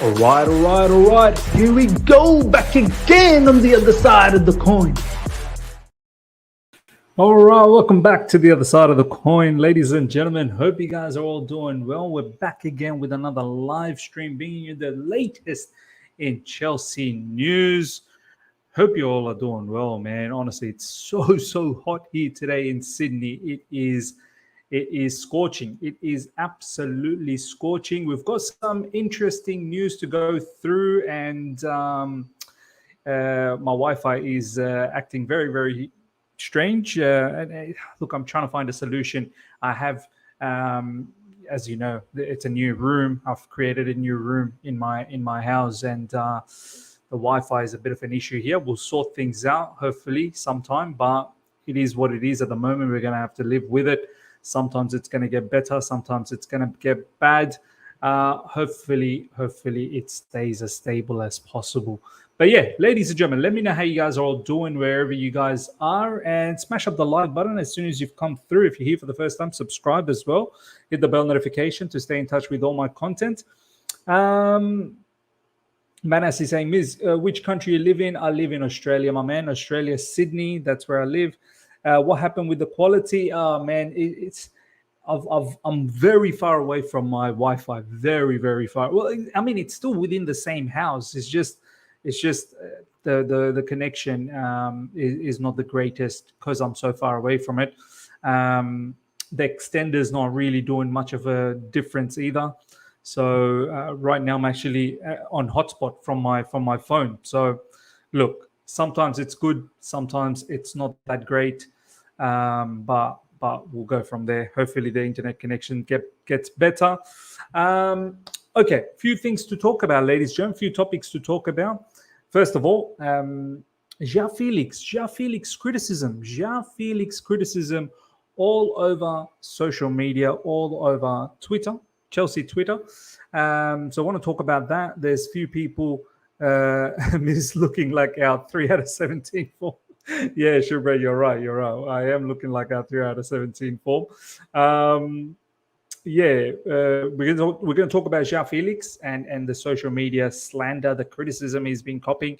All right. Here we go, back again on the other side of the coin. All right, welcome back to the other side of the coin, ladies and gentlemen. Hope you guys are all doing well. We're back again with another live stream, bringing you the latest in Chelsea news. Hope you all are doing well, man. Honestly, it's so hot here today in Sydney. It is scorching. It is absolutely scorching. We've got some interesting news to go through, and my Wi-Fi is acting very strange. Look, I'm trying to find a solution. I have, as you know, it's a new room. I've created a new room in my house, and the Wi-Fi is a bit of an issue here. We'll sort things out hopefully sometime, but it is what it is at the moment. We're going to have to live with it. Sometimes it's going to get better. Sometimes it's going to get bad. Hopefully it stays as stable as possible. But yeah, ladies and gentlemen, let me know how you guys are all doing wherever you guys are, and smash up the like button as soon as you've come through. If you're here for the first time, subscribe as well. Hit the bell notification to stay in touch with all my content. Manas is saying, Miz, which country you live in? I live in Australia, my man. Australia, Sydney. That's where I live. What happened with the quality? Man, I'm very far away from my Wi-Fi. Very far. Well, I mean, it's still within the same house. It's just the connection is not the greatest because I'm so far away from it. The extender's not really doing much of a difference either. So right now I'm actually on hotspot from my phone. So look, sometimes it's good, sometimes it's not that great, but we'll go from there. Hopefully the internet connection gets better. Okay, few things to talk about, ladies and gentlemen, few topics to talk about. First of all, Joao Felix criticism all over social media, all over Twitter, Chelsea Twitter. So I want to talk about that. There's few people is looking like our 3 out of 17 form. Yeah, sure, bro, you're right. I am looking like our 3 out of 17 form. We're going to talk about Joao Felix and the social media slander, the criticism he's been copying.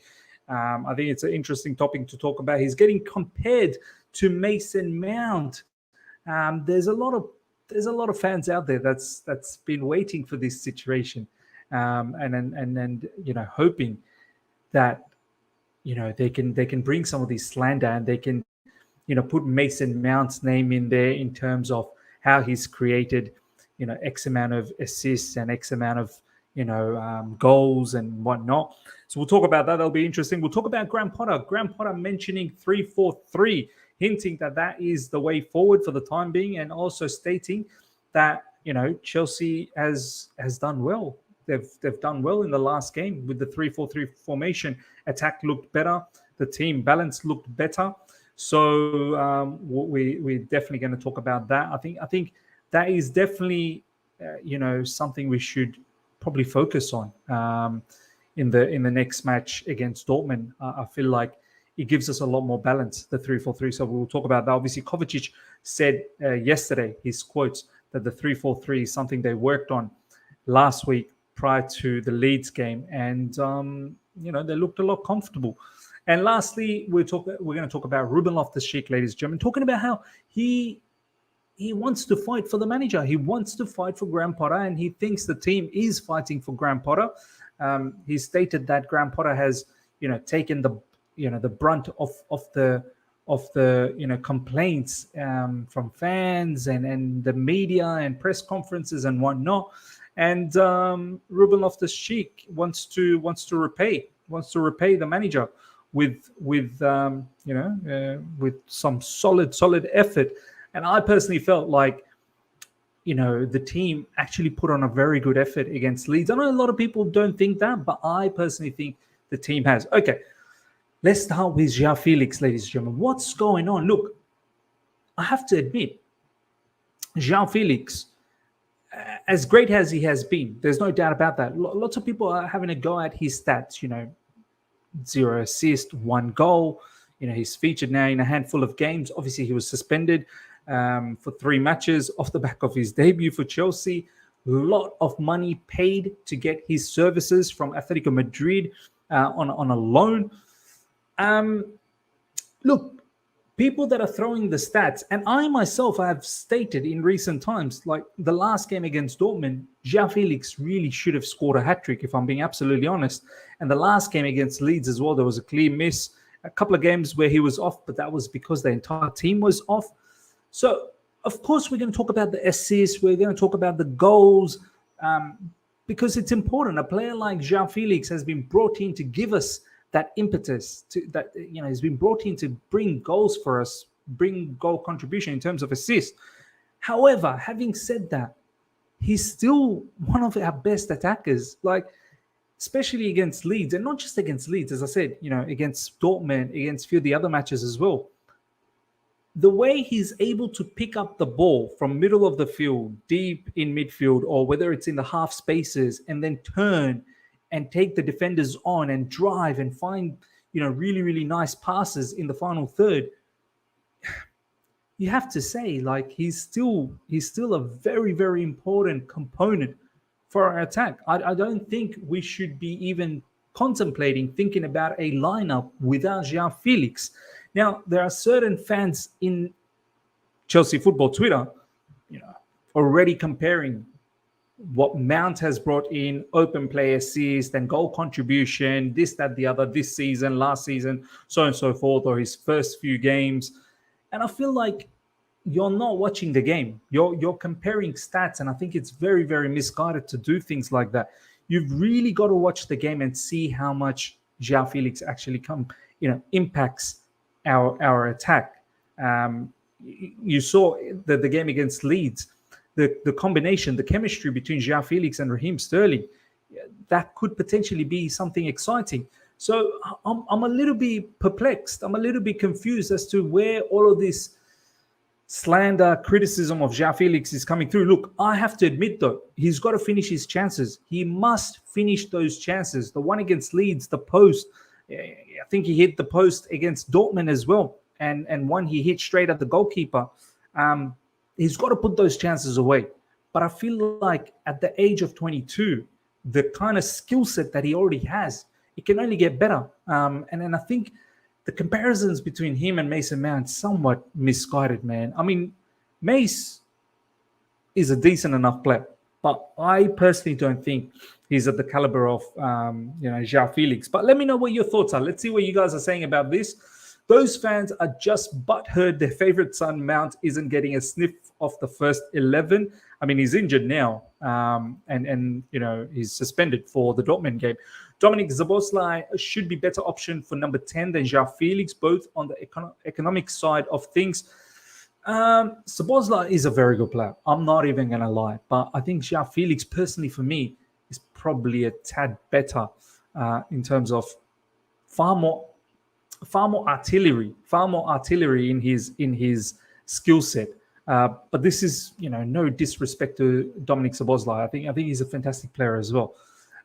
I think it's an interesting topic to talk about. He's getting compared to Mason Mount. There's a lot of fans out there that's been waiting for this situation, and hoping that they can bring some of this slander and they can put Mason Mount's name in there in terms of how he's created X amount of assists and X amount of goals and whatnot. So we'll talk about that. That'll be interesting. We'll talk about Graham Potter mentioning 3-4-3, hinting that is the way forward for the time being, and also stating that Chelsea has done well. They've done well in the last game with the 3-4-3 formation. Attack looked better. The team balance looked better. So we're definitely going to talk about that. I think that is definitely something we should probably focus on in the next match against Dortmund. I feel like it gives us a lot more balance, the 3-4-3. So we'll talk about that. Obviously, Kovacic said yesterday, his quotes, that the 3-4-3 is something they worked on last week prior to the Leeds game, and they looked a lot comfortable. And lastly, we're going to talk about Ruben Loftus-Cheek, ladies and gentlemen, talking about how he wants to fight for the manager. He wants to fight for Graham Potter, and he thinks the team is fighting for Graham Potter. He stated that Graham Potter has, taken the brunt of the complaints from fans and the media and press conferences and whatnot. And Ruben Loftus-Cheek wants to repay the manager with some solid effort. And I personally felt like, the team actually put on a very good effort against Leeds. I know a lot of people don't think that, but I personally think the team has. Okay, let's start with Joao Felix, ladies and gentlemen. What's going on? Look, I have to admit, Joao Felix, as great as he has been, there's no doubt about that. Lots of people are having a go at his stats, 0 assist, 1 goal. He's featured now in a handful of games. Obviously, he was suspended for 3 matches off the back of his debut for Chelsea. lot of money paid to get his services from Atletico Madrid on a loan. Look, people that are throwing the stats, and I myself have stated in recent times, like the last game against Dortmund, Joao Felix really should have scored a hat-trick, if I'm being absolutely honest. And the last game against Leeds as well, there was a clear miss. A couple of games where he was off, but that was because the entire team was off. So, of course, we're going to talk about the assists. We're going to talk about the goals because it's important. A player like Joao Felix has been brought in to give us that impetus, he's been brought in to bring goals for us, bring goal contribution in terms of assist. However, having said that, he's still one of our best attackers, like especially against Leeds, and not just against Leeds, as I said, against Dortmund, against a few of the other matches as well. The way he's able to pick up the ball from middle of the field, deep in midfield, or whether it's in the half spaces, and then turn and take the defenders on and drive and find, really, really nice passes in the final third. You have to say, like, he's still a very, very important component for our attack. I don't think we should be even thinking about a lineup without Joao Felix. Now, there are certain fans in Chelsea football Twitter, already comparing what Mount has brought in, open play assist and goal contribution, this, that, the other, this season, last season, so on and so forth, or his first few games. And I feel like you're not watching the game. You're comparing stats, and I think it's very, very misguided to do things like that. You've really got to watch the game and see how much Joao Felix actually impacts our attack. You saw the game against Leeds. The combination, the chemistry between Joao Felix and Raheem Sterling, that could potentially be something exciting. So I'm a little bit perplexed. I'm a little bit confused as to where all of this slander, criticism of Joao Felix is coming through. Look, I have to admit, though, he's got to finish his chances. He must finish those chances. The one against Leeds, the post, I think he hit the post against Dortmund as well. And one he hit straight at the goalkeeper. He's got to put those chances away. But I feel like at the age of 22, the kind of skill set that he already has, it can only get better. And then I think the comparisons between him and Mason Mount somewhat misguided, man. I mean, Mace is a decent enough player, but I personally don't think he's at the caliber of, Joao Felix. But let me know what your thoughts are. Let's see what you guys are saying about this. Those fans are just butthurt their favorite son, Mount, isn't getting a sniff of the first 11. I mean, he's injured now, and he's suspended for the Dortmund game. Dominic Szoboszlai should be better option for number 10 than Joao Felix, both on the economic side of things. Szoboszlai is a very good player. I'm not even going to lie. But I think Joao Felix, personally for me, is probably a tad better in terms of far more artillery in his skill set. But this is, no disrespect to Dominic Szoboszlai. I think he's a fantastic player as well.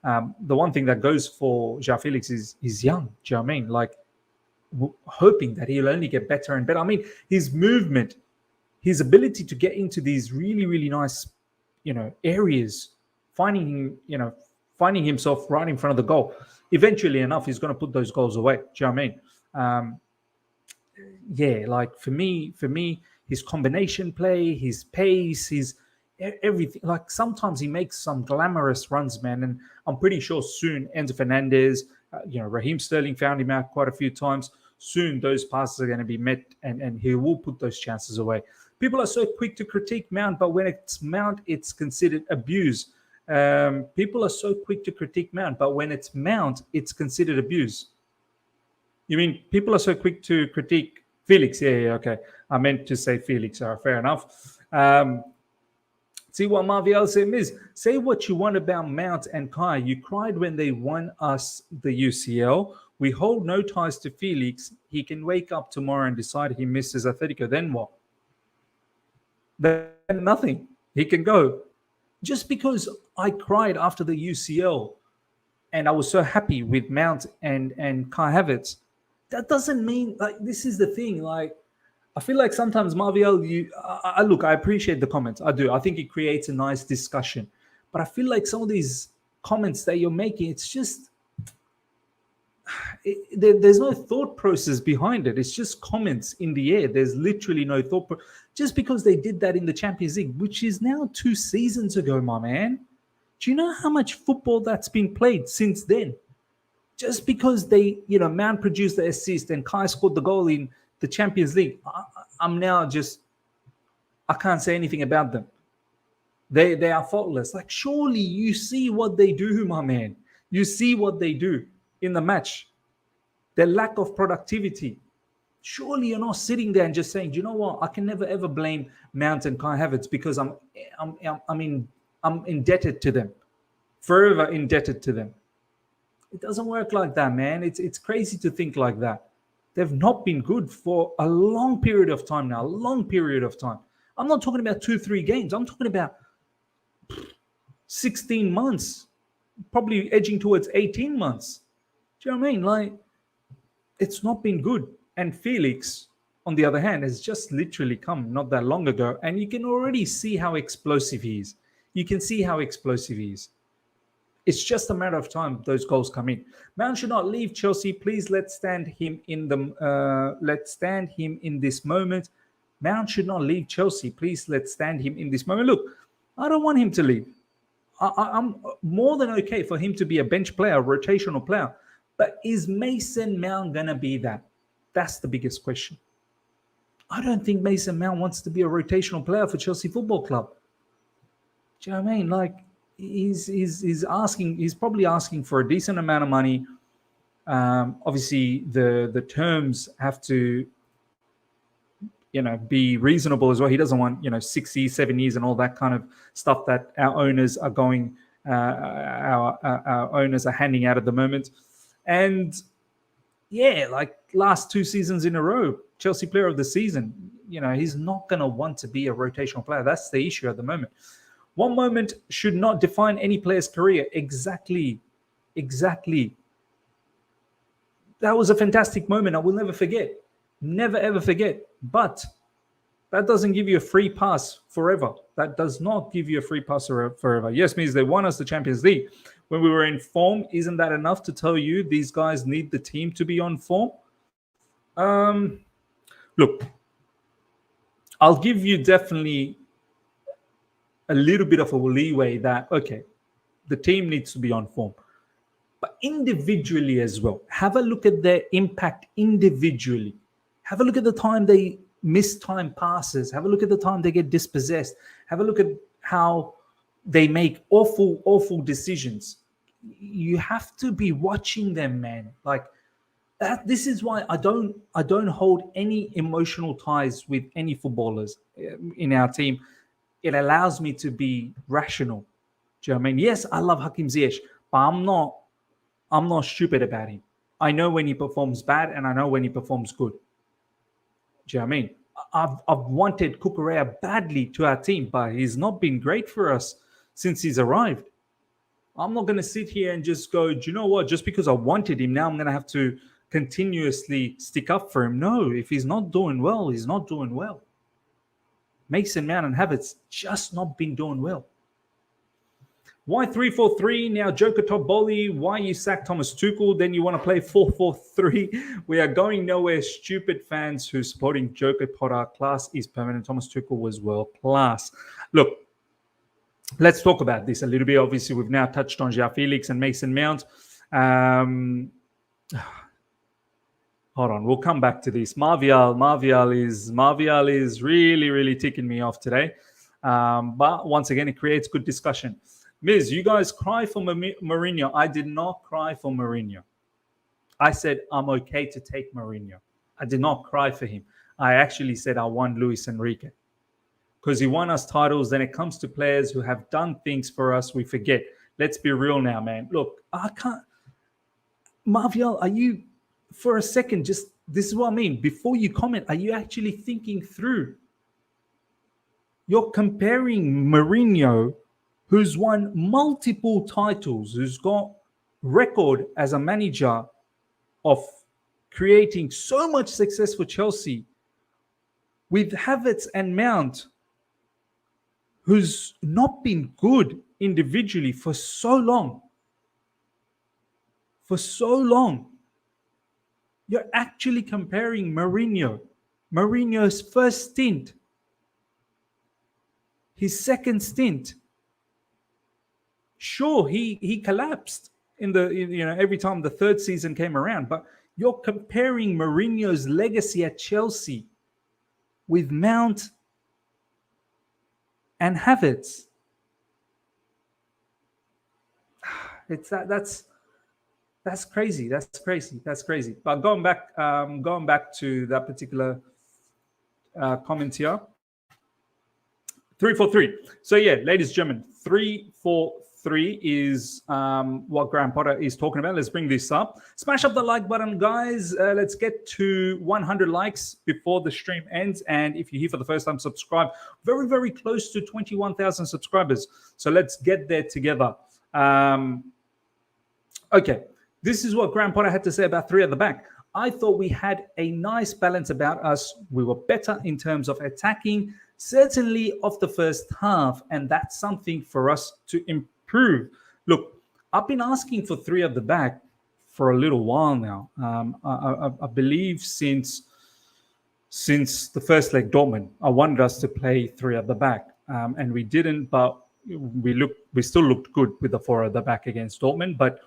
The one thing that goes for Joao Felix is he's young. Do you know what I mean? Like, hoping that he'll only get better and better. I mean, his movement, his ability to get into these really, really nice, areas, finding himself right in front of the goal. Eventually enough, he's going to put those goals away. Do you know what I mean? Like for me, his combination play, his pace, his everything. Like sometimes he makes some glamorous runs, man. And I'm pretty sure soon Enzo Fernandez, Raheem Sterling found him out quite a few times. Soon those passes are going to be met, and he will put those chances away. People are so quick to critique Mount, but when it's Mount, it's considered abuse. People are so quick to critique Mount, but when it's Mount, it's considered abuse. You mean people are so quick to critique Felix? Yeah, okay. I meant to say Felix. Fair enough. See what Marviel said, Miz. Say what you want about Mount and Kai. You cried when they won us the UCL. We hold no ties to Felix. He can wake up tomorrow and decide he misses Atletico. Then what? Then nothing. He can go. Just because I cried after the UCL and I was so happy with Mount and Kai Havertz, that doesn't mean, like, this is the thing. Like, I feel like sometimes, Marviel, look, I appreciate the comments. I do. I think it creates a nice discussion. But I feel like some of these comments that you're making, it's just there's no thought process behind it. It's just comments in the air. There's literally no thought. Just because they did that in the Champions League, which is now 2 seasons ago, my man. Do you know how much football that's been played since then? Just because they, Mount produced the assist and Kai scored the goal in the Champions League, I can't say anything about them. They are faultless. Like, surely you see what they do, my man. You see what they do in the match. Their lack of productivity. Surely you're not sitting there and just saying, do you know what? I can never ever blame Mount and Kai Havertz because I'm indebted to them, forever indebted to them. It doesn't work like that, man. It's crazy to think like that. They've not been good for a long period of time now. A long period of time. I'm not talking about 2-3 games. I'm talking about 16 months, probably edging towards 18 months. Do you know what I mean? Like, it's not been good. And Felix, on the other hand, has just literally come not that long ago. And you can already see how explosive he is. You can see how explosive he is. It's just a matter of time those goals come in. Mount should not leave Chelsea. Please let's stand him in this moment. Mount should not leave Chelsea. Please let's stand him in this moment. Look, I don't want him to leave. I'm more than okay for him to be a bench player, a rotational player. But is Mason Mount going to be that? That's the biggest question. I don't think Mason Mount wants to be a rotational player for Chelsea Football Club. Do you know what I mean? Like, he's probably asking for a decent amount of money. Obviously, the terms have to, be reasonable as well. He doesn't want, 6 years, 7 years, and all that kind of stuff that our owners are going, our owners are handing out at the moment. And yeah, like last 2 seasons in a row, Chelsea Player of the Season. He's not going to want to be a rotational player. That's the issue at the moment. One moment should not define any player's career. Exactly. That was a fantastic moment. I will never forget. Never, ever forget. But that doesn't give you a free pass forever. That does not give you a free pass forever. Yes, means they won us the Champions League when we were in form. Isn't that enough to tell you these guys need the team to be on form? Look, I'll give you definitely a little bit of a leeway that, okay, the team needs to be on form. But individually as well, have a look at their impact individually. Have a look at the time they miss time passes. Have a look at the time they get dispossessed. Have a look at how they make awful decisions. You have to be watching them, man. Like that. This is why I don't hold any emotional ties with any footballers in our team. It allows me to be rational. Do you know what I mean? Yes, I love Hakim Ziyech, but I'm not stupid about him. I know when he performs bad and I know when he performs good. Do you know what I mean? I've wanted Cucurella badly to our team, but he's not been great for us since he's arrived. I'm not going to sit here and just go, do you know what? Just because I wanted him, now I'm going to have to continuously stick up for him. No, if he's not doing well, he's not doing well. Mason Mount and Havertz just not been doing well. Why 3-4-3? Now Joker top Bolly. Why you sack Thomas Tuchel? Then you want to play 4-4-3. We are going nowhere. Stupid fans who supporting Joker Potter. Class is permanent. Thomas Tuchel was world class. Look, let's talk about this a little bit. Obviously, we've now touched on Joao Felix and Mason Mount. Hold on, we'll come back to this. Martial is really, really ticking me off today. But once again, it creates good discussion. Miz, you guys cry for Mourinho. I did not cry for Mourinho. I said I'm okay to take Mourinho. I did not cry for him. I actually said I want Luis Enrique. Because he won us titles. Then it comes to players who have done things for us, we forget. Let's be real now, man. Look, I can't. Martial, are you... For a second, this is what I mean. Before you comment, are you actually thinking through? You're comparing Mourinho, who's won multiple titles, who's got record as a manager of creating so much success for Chelsea, with Havertz and Mount, who's not been good individually for so long. For so long. You're actually comparing Mourinho's first stint, his second stint. Sure, he collapsed every time the third season came around, but you're comparing Mourinho's legacy at Chelsea with Mount and Havertz. That's crazy. That's crazy. But going back to that particular comment here, 3-4-3. So yeah, ladies and gentlemen, 3-4-3 is what Graham Potter is talking about. Let's bring this up. Smash up the like button, guys. Let's get to 100 likes before the stream ends. And if you're here for the first time, subscribe. Very, very close to 21,000 subscribers. So let's get there together. Okay, this is what Graham Potter had to say about three at the back. I thought we had a nice balance about us. We were better in terms of attacking, certainly of the first half, and that's something for us to improve. Look, I've been asking for three at the back for a little while now. I believe since the first leg Dortmund, I wanted us to play three at the back, and we didn't. But we still looked good with the four at the back against Dortmund. But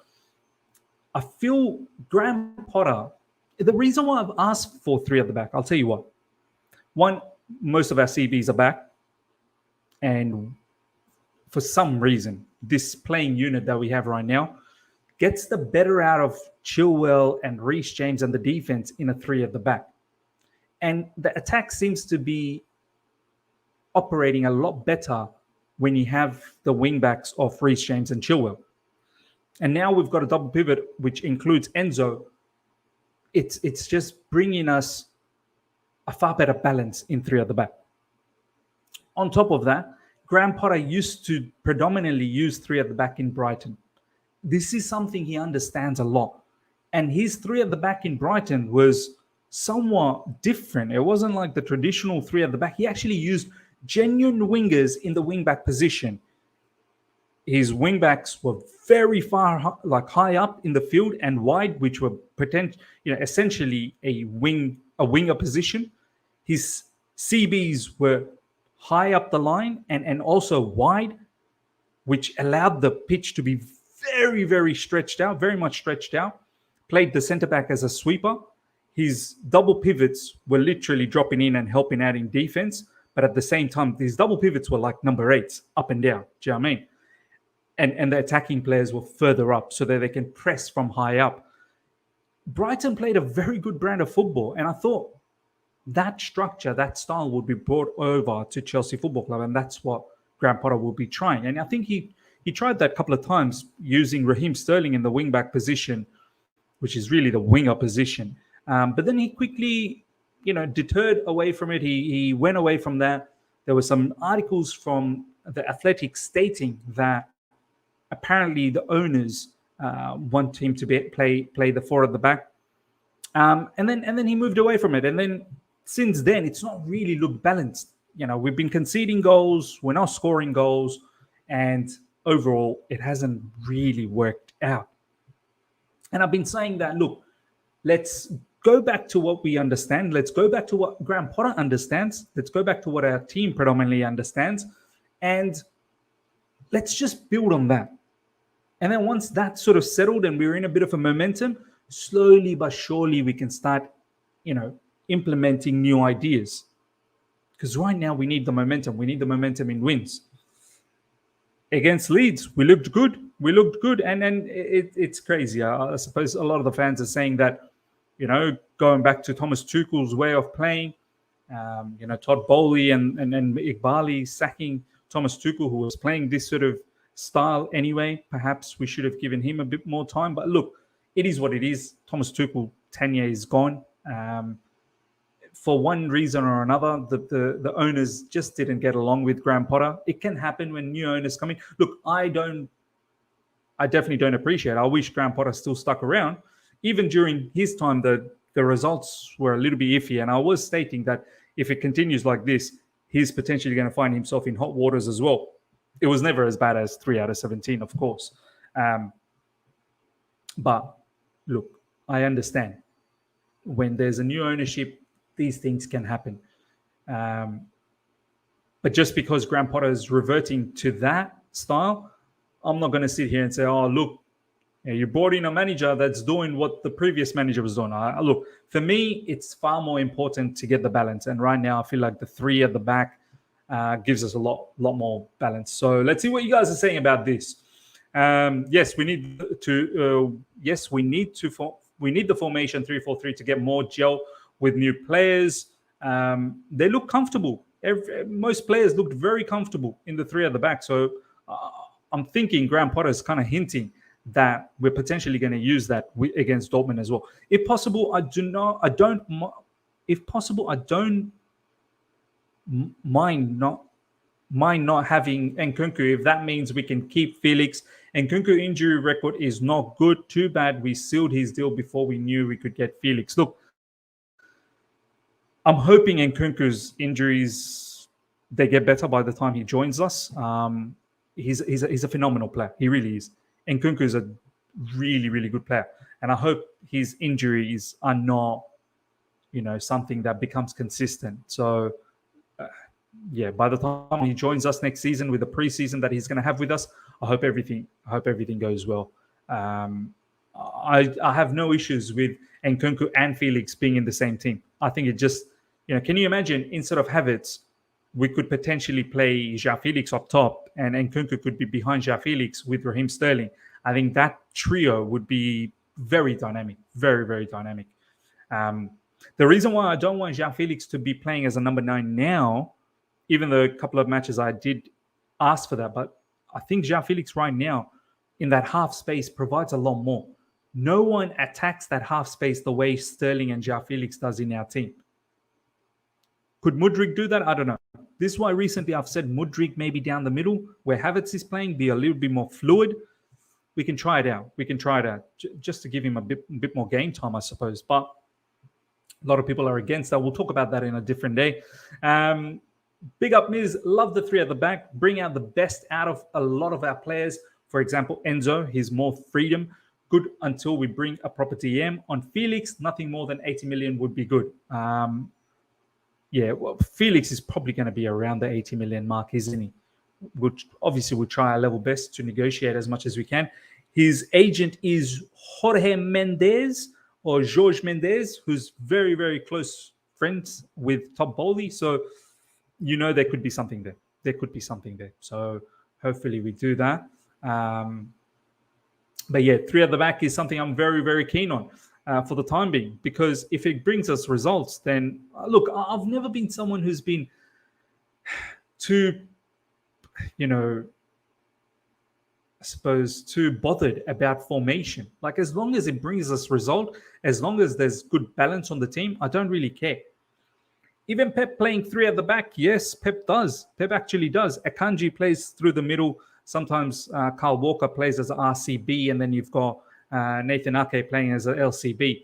I feel Graham Potter. The reason why I've asked for three at the back, I'll tell you what. One, most of our CBs are back, and for some reason, this playing unit that we have right now gets the better out of Chilwell and Reece James and the defense in a three at the back. And the attack seems to be operating a lot better when you have the wing backs of Reece James and Chilwell. And now we've got a double pivot, which includes Enzo. It's just bringing us a far better balance in three at the back. On top of that, Graham Potter used to predominantly use three at the back in Brighton. This is something he understands a lot. And his three at the back in Brighton was somewhat different. It wasn't like the traditional three at the back. He actually used genuine wingers in the wing back position. His wing backs were very far, like high up in the field and wide, which were essentially a winger position. His CBs were high up the line and also wide, which allowed the pitch to be very, very stretched out, very much stretched out. Played the centre back as a sweeper. His double pivots were literally dropping in and helping out in defense, but at the same time, these double pivots were like number 8s, up and down. Do you know what I mean? And the attacking players were further up so that they can press from high up. Brighton played a very good brand of football, and I thought that structure, that style would be brought over to Chelsea Football Club, and that's what Graham Potter will be trying. And I think he tried that a couple of times using Raheem Sterling in the wing-back position, which is really the winger position. But then he quickly, deterred away from it. He went away from that. There were some articles from The Athletic stating that apparently the owners want him to play the four at the back. And then he moved away from it. And then since then, it's not really looked balanced. We've been conceding goals. We're not scoring goals. And overall, it hasn't really worked out. And I've been saying that, look, let's go back to what we understand. Let's go back to what Graham Potter understands. Let's go back to what our team predominantly understands. And let's just build on that. And then once that's sort of settled and we're in a bit of a momentum, slowly but surely we can start, implementing new ideas. Because right now we need the momentum. We need the momentum in wins. Against Leeds, we looked good. And then it's crazy. I suppose a lot of the fans are saying that, going back to Thomas Tuchel's way of playing, Todd Bowley and Iqbali sacking Thomas Tuchel, who was playing this sort of style anyway. Perhaps we should have given him a bit more time. But look, it is what it is. Thomas Tuchel tenure is gone. For one reason or another, the owners just didn't get along with Graham Potter. It can happen when new owners come in. Look, I definitely don't appreciate it. I wish Graham Potter still stuck around. Even during his time, the results were a little bit iffy. And I was stating that if it continues like this, he's potentially going to find himself in hot waters as well. It was never as bad as 3 out of 17, of course. But look, I understand. When there's a new ownership, these things can happen. But just because Graham Potter is reverting to that style, I'm not going to sit here and say, oh, look, you brought in a manager that's doing what the previous manager was doing. Look, for me, it's far more important to get the balance. And right now, I feel like the 3 at the back gives us a lot more balance. So let's see what you guys are saying about this. Yes, we need to. We need the formation 3-4-3 to get more gel with new players. They look comfortable. Most players looked very comfortable in the 3 at the back. So I'm thinking Graham Potter is kind of hinting that we're potentially going to use that against Dortmund as well. If possible, I don't mind not having Nkunku if that means we can keep Felix. Nkunku injury record is not good. Too bad we sealed his deal before we knew we could get Felix. Look, I'm hoping Nkunku's injuries, they get better by the time he joins us. He's a phenomenal player. He really is. Nkunku is a really, really good player. And I hope his injuries are not, something that becomes consistent. So, by the time he joins us next season with the preseason that he's going to have with us, I hope everything goes well. I have no issues with Nkunku and Felix being in the same team. I think it just, can you imagine instead of Havertz, we could potentially play Joao Felix up top and Nkunku could be behind Joao Felix with Raheem Sterling. I think that trio would be very dynamic, very, very dynamic. The reason why I don't want Joao Felix to be playing as a number 9 now, even though a couple of matches I did ask for that, but I think Joao Felix right now in that half space provides a lot more. No one attacks that half space the way Sterling and Joao Felix does in our team. Could Mudryk do that? I don't know. This is why recently I've said Mudryk maybe down the middle where Havertz is playing, be a little bit more fluid. We can try it out. Just to give him a bit more game time, I suppose. But a lot of people are against that. We'll talk about that in a different day. Big up Miz. Love the 3 at the back. Bring out the best out of a lot of our players. For example, Enzo, he's more freedom. Good until we bring a proper DM. On Felix, nothing more than 80 million would be good. Felix is probably going to be around the 80 million mark, isn't he? Which obviously we'll try our level best to negotiate as much as we can. His agent is Jorge Mendes, who's very, very close friends with Todd Bowley. So, there could be something there. So hopefully we do that. But 3 at the back is something I'm very, very keen on. For the time being, because if it brings us results, then look, I've never been someone who's been too, I suppose, too bothered about formation. Like, as long as it brings us result, as long as there's good balance on the team, I don't really care. Even Pep playing 3 at the back, yes, Pep does. Pep actually does. Akanji plays through the middle. Sometimes Kyle Walker plays as an RCB, and then you've got Nathan Ake playing as an LCB.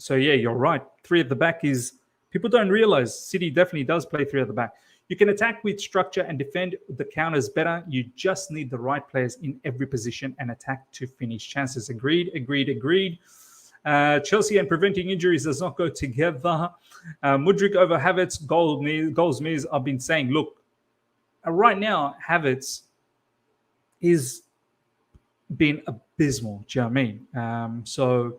You're right. 3 at the back is, people don't realize City definitely does play 3 at the back. You can attack with structure and defend the counters better. You just need the right players in every position and attack to finish chances. Agreed. Chelsea and preventing injuries does not go together. Mudryk over Havertz, goals means I've been saying, look, right now, Havertz is been abysmal. Do you know what I mean? So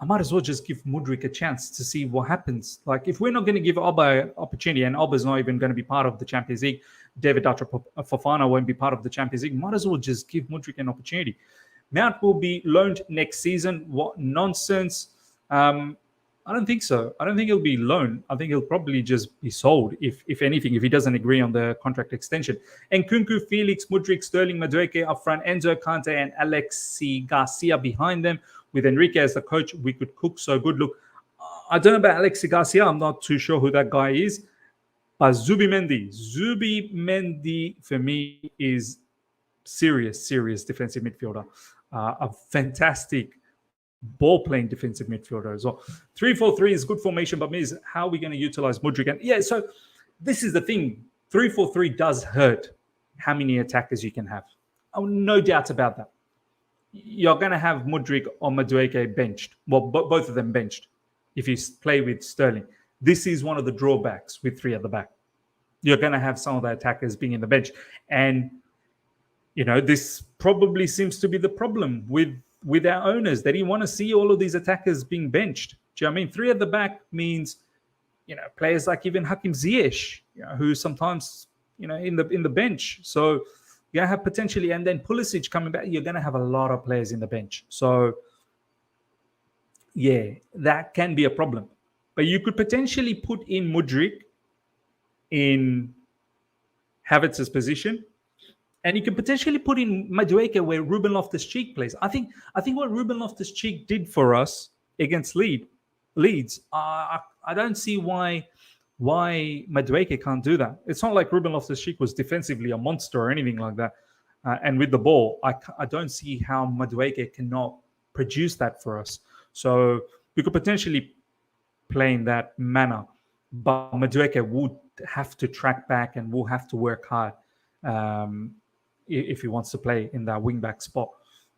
I might as well just give Mudryk a chance to see what happens. Like, if we're not going to give Alba an opportunity, and Alba's not even going to be part of the Champions League, David Fofana won't be part of the Champions League, might as well just give Mudryk an opportunity. Mount will be loaned next season. What nonsense. I don't think so. I don't think he'll be loaned. I think he'll probably just be sold, if anything, if he doesn't agree on the contract extension. And Nkunku, Felix, Mudryk, Sterling, Madueke up front, Enzo, Kante, and Alexi Garcia behind them. With Enrique as the coach, we could cook so good. Look, I don't know about Alexi Garcia. I'm not too sure who that guy is. But Zubimendi for me is serious defensive midfielder. A fantastic ball-playing defensive midfielder as well. 3-4-3 is good formation, but Miz, how are we going to utilize Mudryk? And so this is the thing. 3-4-3 does hurt. how many attackers you can have. Oh, no doubts about that. You're going to have Mudryk or Madueke benched. Well, both of them benched if you play with Sterling. This is one of the drawbacks with three at the back. You're going to have some of the attackers being in the bench. And, this probably seems to be the problem with our owners. They didn't want to see all of these attackers being benched. Do you know what I mean? Three at the back means, players like even Hakim Ziyech, who sometimes, in the bench. So you're going to have potentially, and then Pulisic coming back, you're going to have a lot of players in the bench. So, yeah, that can be a problem. But you could potentially put in Mudryk in Havertz's position, and you can potentially put in Madueke where Ruben Loftus-Cheek plays. I think what Ruben Loftus-Cheek did for us against Leeds, I don't see why Madueke can't do that. It's not like Ruben Loftus-Cheek was defensively a monster or anything like that. And with the ball, I don't see how Madueke cannot produce that for us. So we could potentially play in that manner. But Madueke would have to track back and will have to work hard if he wants to play in that wing-back spot.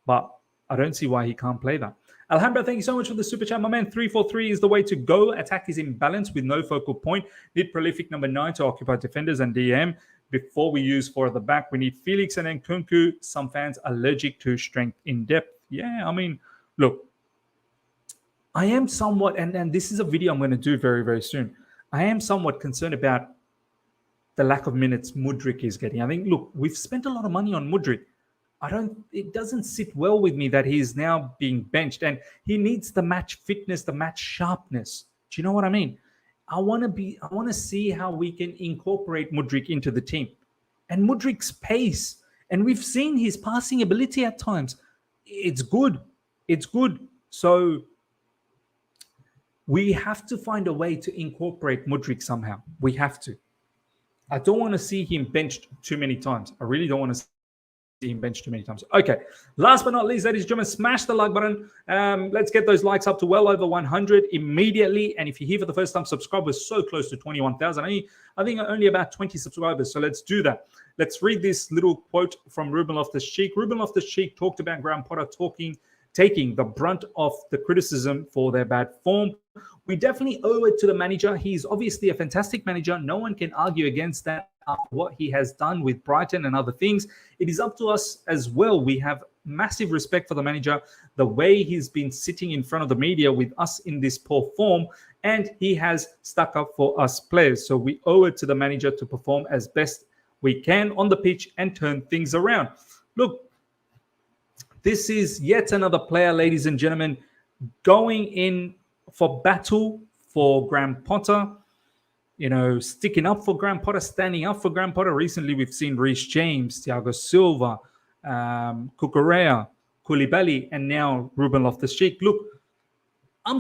But I don't see why he can't play that. Alhambra, thank you so much for the super chat, my man. 3-4-3 is the way to go. Attack is in balance with no focal point. Need prolific number 9 to occupy defenders and DM. Before we use 4 at the back, we need Felix and then Kunku. Some fans allergic to strength in depth. Yeah, I mean, look, I am somewhat, and this is a video I'm going to do very, very soon. I am somewhat concerned about the lack of minutes Mudryk is getting. I think, look, we've spent a lot of money on Mudryk. It doesn't sit well with me that he's now being benched, and he needs the match fitness, the match sharpness. Do you know what I mean? I want to see how we can incorporate Mudryk into the team, and Mudryk's pace, and we've seen his passing ability at times. It's good. So we have to find a way to incorporate Mudryk somehow. We have to. I don't want to see him benched too many times. I really don't want to see him benched too many times. Okay. Last but not least, ladies and gentlemen, smash the like button. Let's get those likes up to well over 100 immediately. And if you're here for the first time, subscribe. We're so close to 21,000. I think only about 20 subscribers. So let's do that. Let's read this little quote from Ruben Loftus-Cheek. Ruben Loftus-Cheek talked about Graham Potter taking the brunt of the criticism for their bad form. We definitely owe it to the manager. He's obviously a fantastic manager. No one can argue against that after what he has done with Brighton and other things. It is up to us as well. We have massive respect for the manager, the way he's been sitting in front of the media with us in this poor form, and he has stuck up for us players. So we owe it to the manager to perform as best we can on the pitch and turn things around. Look, this is yet another player, ladies and gentlemen, going in for battle for Graham Potter, sticking up for Graham Potter, standing up for Graham Potter. Recently, we've seen Reece James, Thiago Silva, Cucurella, Koulibaly, and now Ruben Loftus-Cheek. Look, I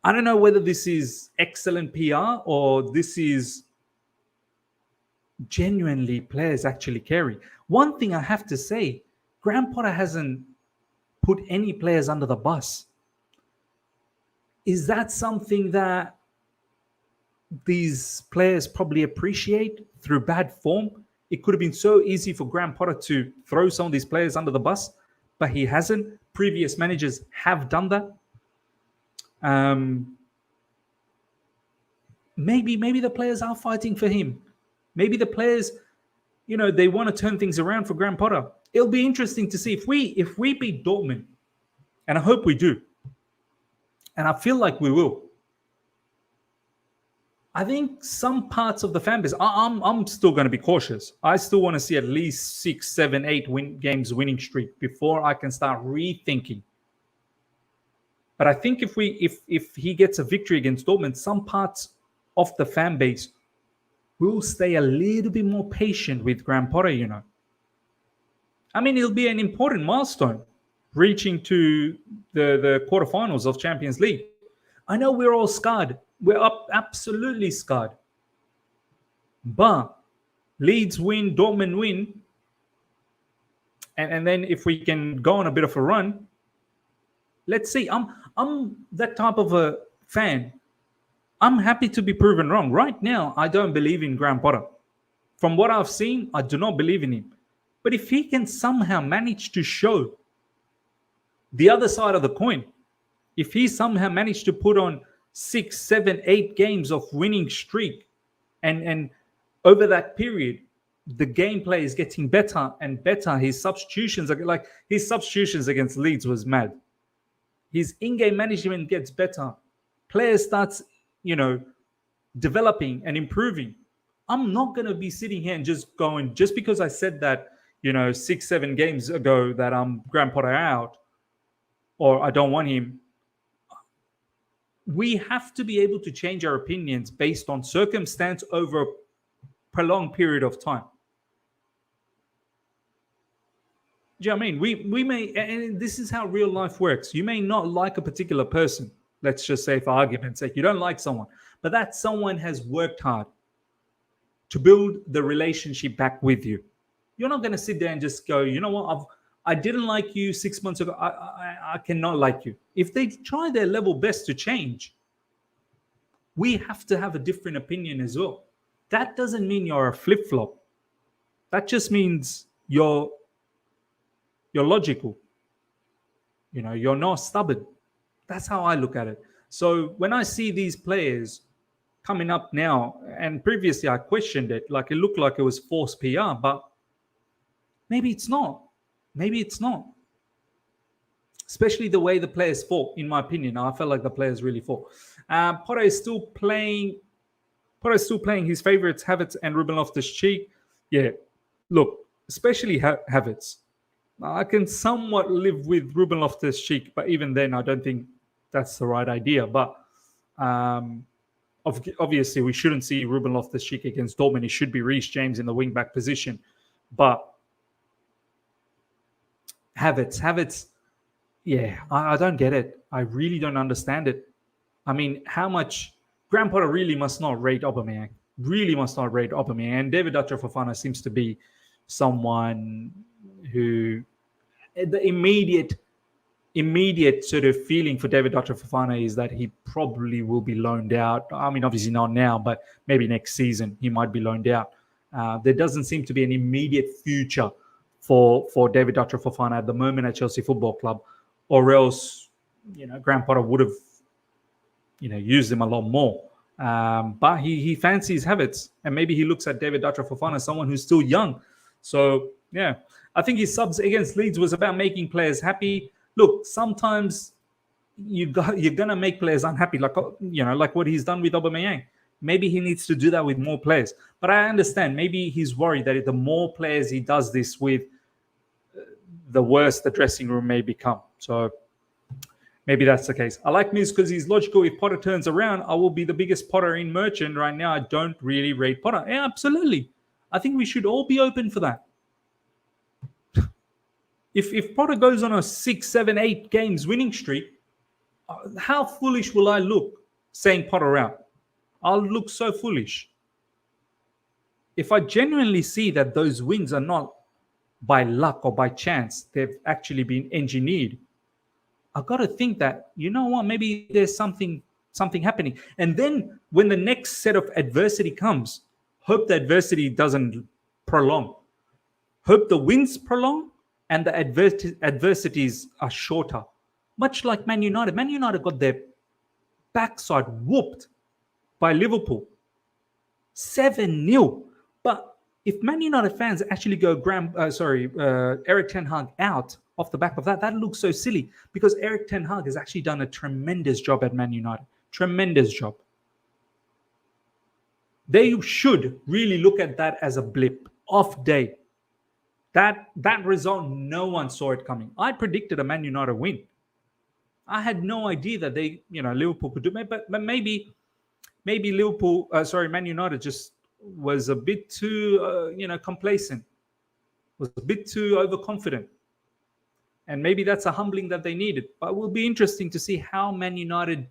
don't know whether this is excellent PR or this is genuinely players actually caring. One thing I have to say, Graham Potter hasn't put any players under the bus. Is that something that these players probably appreciate through bad form? It could have been so easy for Graham Potter to throw some of these players under the bus, but he hasn't. Previous managers have done that. Maybe the players are fighting for him. Maybe the players, they want to turn things around for Graham Potter. It'll be interesting to see if we beat Dortmund, and I hope we do, and I feel like we will. I think some parts of the fan base, I'm still going to be cautious. I still want to see at least 6, 7, 8 games winning streak before I can start rethinking. But I think if he gets a victory against Dortmund, some parts of the fan base will stay a little bit more patient with Graham Potter, I mean, it'll be an important milestone, reaching to the quarterfinals of Champions League. I know we're all scarred. We're absolutely scarred. But Leeds win, Dortmund win, and then if we can go on a bit of a run, let's see. I'm that type of a fan. I'm happy to be proven wrong. Right now, I don't believe in Graham Potter. From what I've seen, I do not believe in him. But if he can somehow manage to show the other side of the coin, if he somehow managed to put on 6, 7, 8 games of winning streak, and over that period, the gameplay is getting better and better. His substitutions against Leeds was mad. His in-game management gets better. Players starts, developing and improving. I'm not going to be sitting here and just going, just because I said that, 6, 7 games ago that I'm Graham Potter out or I don't want him. We have to be able to change our opinions based on circumstance over a prolonged period of time. Do you know what I mean? We may, and this is how real life works. You may not like a particular person. Let's just say, for argument's sake, you don't like someone, but that someone has worked hard to build the relationship back with you. You're not going to sit there and just go, you know what, I didn't like you 6 months ago. I cannot like you. If they try their level best to change, we have to have a different opinion as well. That doesn't mean you're a flip-flop. That just means you're logical. You're not stubborn. That's how I look at it. So when I see these players coming up now, and previously I questioned it, like it looked like it was forced PR, but maybe it's not. Maybe it's not. Especially the way the players fought, in my opinion. I felt like the players really fought. Potter is still playing his favourites, Havertz and Ruben Loftus-Cheek. Yeah, look, especially Havertz. I can somewhat live with Ruben Loftus-Cheek, but even then, I don't think that's the right idea. But obviously, we shouldn't see Ruben Loftus-Cheek against Dortmund. It should be Reece James in the wing-back position. But Havertz, yeah, I don't get it. I really don't understand it. I mean, how much Graham Potter really must not rate Aubameyang. Really must not rate Aubameyang. And David Fofana seems to be someone who the immediate sort of feeling for David Fofana is that he probably will be loaned out. I mean, obviously not now, but maybe next season he might be loaned out. There doesn't seem to be an immediate future for David Fofana at the moment at Chelsea Football Club, or else, Graham Potter would have, used him a lot more. But he fancies Havertz, and maybe he looks at David Fofana as someone who's still young. So, yeah, I think his subs against Leeds was about making players happy. Look, sometimes you're going to make players unhappy, like what he's done with Aubameyang. Maybe he needs to do that with more players. But I understand, maybe he's worried that the more players he does this with, the worse the dressing room may become. So maybe that's the case. I like Miz because he's logical. If Potter turns around, I will be the biggest Potter in merchant. Right now, I don't really rate Potter. Yeah, absolutely. I think we should all be open for that. If Potter goes on a 6, 7, 8 games winning streak, how foolish will I look saying Potter out? I'll look so foolish. If I genuinely see that those wins are not by luck or by chance, they've actually been engineered, I've got to think that, you know what, maybe there's something happening. And then when the next set of adversity comes, hope the adversity doesn't prolong. Hope the wins prolong and the adversities are shorter. Much like Man United. Man United got their backside whooped by Liverpool. 7-0. But if Man United fans actually go Erik ten Hag out off the back of that, that looks so silly, because Erik ten Hag has actually done a tremendous job at Man United. Tremendous job. They should really look at that as a blip, off day. That result, no one saw it coming. I predicted a Man United win. I had no idea that Liverpool could do it, but maybe Man United just was a bit too, complacent, was a bit too overconfident. And maybe that's a humbling that they needed. But it will be interesting to see how Man United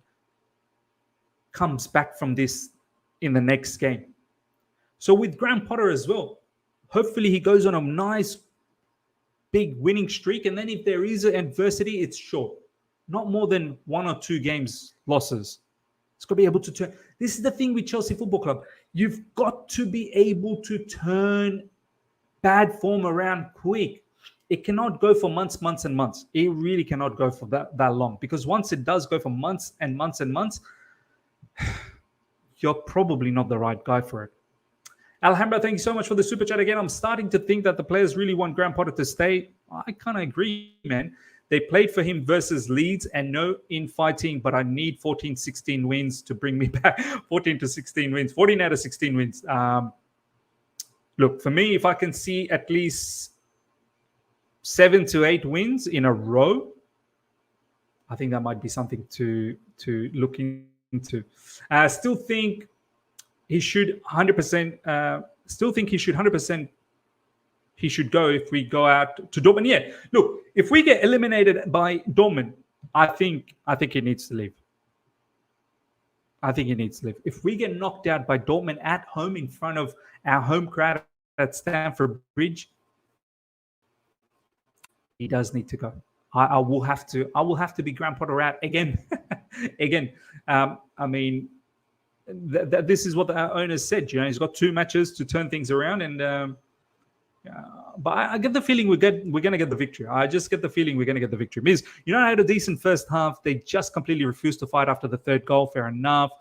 comes back from this in the next game. So with Graham Potter as well, hopefully he goes on a nice big winning streak. And then if there is an adversity, it's short. Not more than 1 or 2 games losses. It's got to be able to turn. This is the thing with Chelsea Football Club. You've got to be able to turn bad form around quick. It cannot go for months and months. It really cannot go for that long, because once it does go for months and months and months, you're probably not the right guy for it. Alhambra, thank you so much for the super chat again. I'm starting to think that the players really want Graham Potter to stay. I kind of agree, man. They played for him versus Leeds and no infighting, but I need 14, 16 wins to bring me back. 14 to 16 wins, 14 out of 16 wins. Look, for me, if I can see at least 7 to 8 wins in a row, I think that might be something to look into. Still think he should 100%. Still think he should 100%. He should go if we go out to Dortmund. Yeah, look, if we get eliminated by Dortmund, I think he needs to leave. I think he needs to leave. If we get knocked out by Dortmund at home in front of our home crowd at Stamford Bridge, he does need to go. I will have to be Graham Potter out again. Again. I mean, this is what the owner said. You know, he's got 2 matches to turn things around, and but I get the feeling we're going to get the victory. I just get the feeling we're going to get the victory. Because United had a decent first half. They just completely refused to fight after the 3rd goal. Fair enough.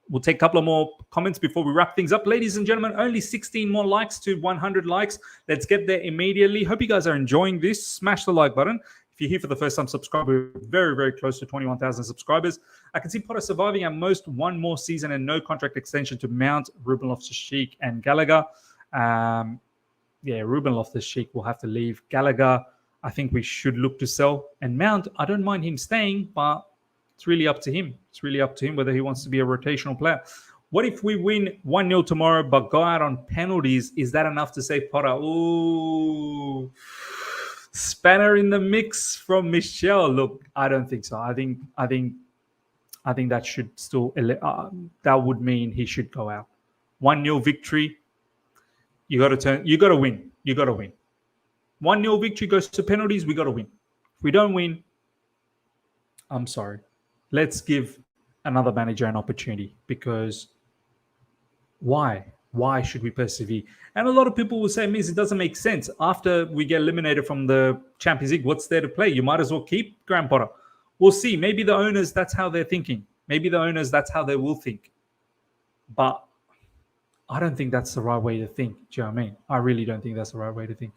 We'll take a couple of more comments before we wrap things up. Ladies and gentlemen, only 16 more likes to 100 likes. Let's get there immediately. Hope you guys are enjoying this. Smash the like button. If you're here for the first time, subscribe. We're very, very close to 21,000 subscribers. I can see Potter surviving at most 1 more season and no contract extension to Mount, Ruben Loftus-Cheek, and Gallagher. Ruben Loftus-Cheek will have to leave. Gallagher, I think we should look to sell. And Mount, I don't mind him staying, but it's really up to him. It's really up to him whether he wants to be a rotational player. What if we win 1-0 tomorrow but go out on penalties? Is that enough to save Potter? Ooh. Spanner in the mix from Michelle. Look, I don't think so. I think that should still that would mean he should go out. 1-0 victory. You got to win. 1-0 victory goes to penalties. We got to win. If we don't win, I'm sorry. Let's give another manager an opportunity, because why? Why should we persevere? And a lot of people will say, Miz, it doesn't make sense. After we get eliminated from the Champions League, what's there to play? You might as well keep Graham Potter. We'll see. Maybe the owners, that's how they're thinking. Maybe the owners, that's how they will think. But I don't think that's the right way to think. Do you know what I mean? I really don't think that's the right way to think.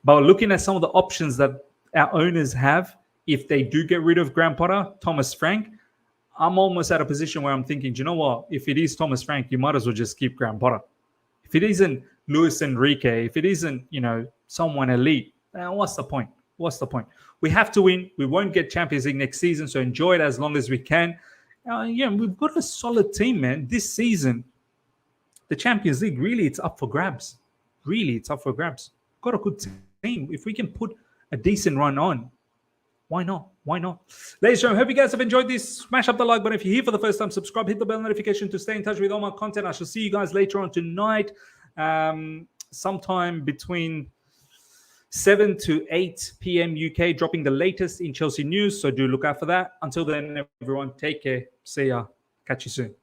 But looking at some of the options that our owners have, if they do get rid of Graham Potter, Thomas Frank, I'm almost at a position where I'm thinking, do you know what? If it is Thomas Frank, you might as well just keep Graham Potter. If it isn't Luis Enrique, if it isn't, someone elite, what's the point? What's the point? We have to win. We won't get Champions League next season, so enjoy it as long as we can. We've got a solid team, man. This season, the Champions League, really, it's up for grabs. Really, it's up for grabs. Got a good team. If we can put a decent run on, why not? Why not? Ladies and gentlemen, hope you guys have enjoyed this. Smash up the like button. If you're here for the first time, subscribe, hit the bell notification to stay in touch with all my content. I shall see you guys later on tonight, sometime between 7 to 8 p.m. UK, dropping the latest in Chelsea news. So do look out for that. Until then, everyone, take care. See ya. Catch you soon.